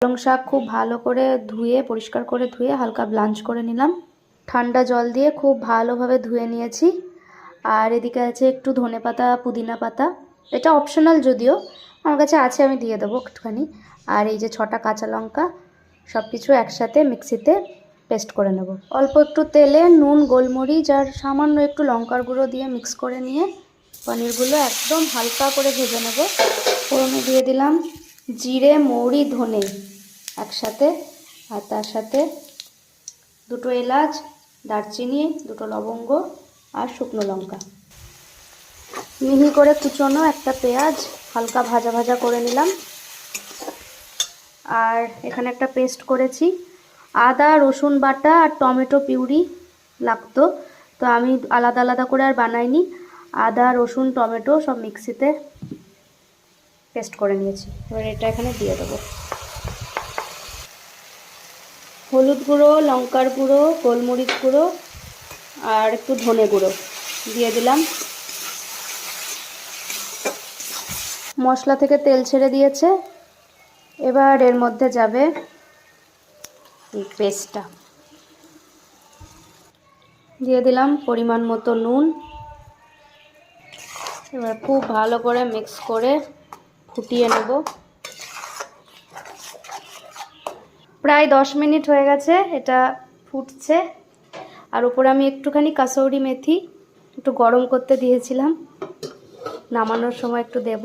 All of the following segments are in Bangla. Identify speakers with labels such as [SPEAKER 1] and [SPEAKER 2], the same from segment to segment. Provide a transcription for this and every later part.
[SPEAKER 1] পালং শাক খুব ভালো করে ধুয়ে পরিষ্কার করে ধুয়ে হালকা ব্লাঞ্চ করে নিলাম। ঠান্ডা জল দিয়ে খুব ভালোভাবে ধুয়ে নিয়েছি। আর এদিকে আছে একটু ধনেপাতা পুদিনা পাতা, এটা অপশনাল যদিও, আমার কাছে আছে, আমি দিয়ে দেবো একটুখানি। আর এই যে 6টা কাঁচা লঙ্কা, সব কিছু একসাথে মিক্সিতে পেস্ট করে নেব। অল্প একটু তেলে নুন গোলমরিচ আর সামান্য একটু লঙ্কার গুঁড়ো দিয়ে মিক্স করে নিয়ে পনিরগুলো একদম হালকা করে ভেজে নেব। ফোড়নে দিয়ে দিলাম জিরে মৌরি ধনে একসাথে, আর তার সাথে 2টো এলাচ, দারচিনি, 2টো লবঙ্গ আর শুকনো লঙ্কা। মিহি করে কুচোনো একটা পেঁয়াজ হালকা ভাজা ভাজা করে নিলাম। আর এখানে একটা পেস্ট করেছি, আদা রসুন বাটা আর টমেটো পিউরি লাগতো, তো আমি আলাদা আলাদা করে আর বানাইনি। আদা রসুন টমেটো সব মিক্সিতে পেস্ট করে নিয়েছি। এবার এটা এখানে দিয়ে দেবো। হলুদ গুঁড়ো, লঙ্কার গুঁড়ো, গোলমরিচ গুঁড়ো আর একটু ধনে গুঁড়ো দিয়ে দিলাম। মশলা থেকে তেল ছেড়ে দিয়েছে, এবার এর মধ্যে যাবে এই পেস্টটা। দিয়ে দিলাম পরিমাণ মতো নুন। এবার খুব ভালো করে মিক্স করে ফুটিয়ে নেব। প্রায় 10 মিনিট হয়ে গেছে, এটা ফুটছে। আর উপরে আমি একটুখানি কাসৌরি মেথি একটু গরম করতে দিয়েছিলাম, নামানোর সময় একটু দেব।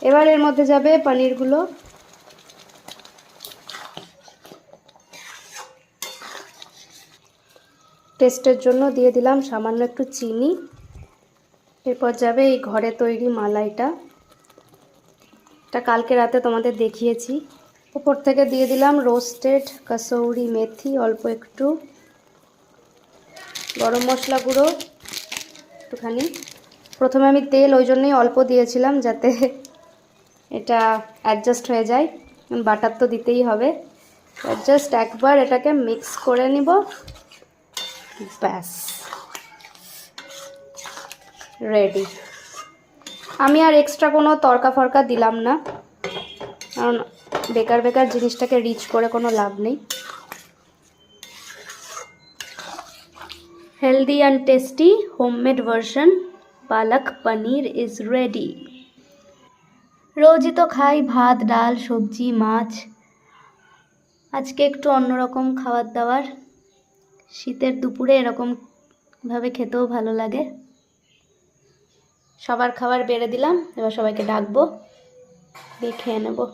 [SPEAKER 1] এবার এর মধ্যে যাবে পনিরগুলো। টেস্টের জন্য দিয়ে দিলাম সামান্য একটু চিনি। এরপর যাবে এই ঘরে তৈরি মালাইটা, এটা কালকে রাতে তোমাদের দেখিয়েছি। উপর থেকে দিয়ে দিলাম রোস্টেড কাসৌরি মেথি, অল্প একটু গরম মশলা গুঁড়ো একটুখানি। প্রথমে আমি তেল ওই জন্যই অল্প দিয়েছিলাম যাতে এটা অ্যাডজাস্ট হয়ে যায়, বাটার তো দিতেই হবে। জাস্ট একবার এটাকে মিক্স করে নিব, ব্যাস রেডি। আমি আর এক্সট্রা কোনো তড়কা ফরকা দিলাম না, কারণ বেকার বেকার জিনিসটাকে রিচ করে কোনো লাভ নেই। Healthy and tasty homemade version পালক পনির ইজ রেডি। রোজই তো খাই ভাত ডাল সবজি মাছ, আজকে একটু অন্যরকম খাবার দাবার। শীতের দুপুরে এরকমভাবে খেতেও ভালো লাগে। সবার খাবার বেড়ে দিলাম, এবার সবাইকে ডাকবো, দিয়ে খেয়ে নেবো।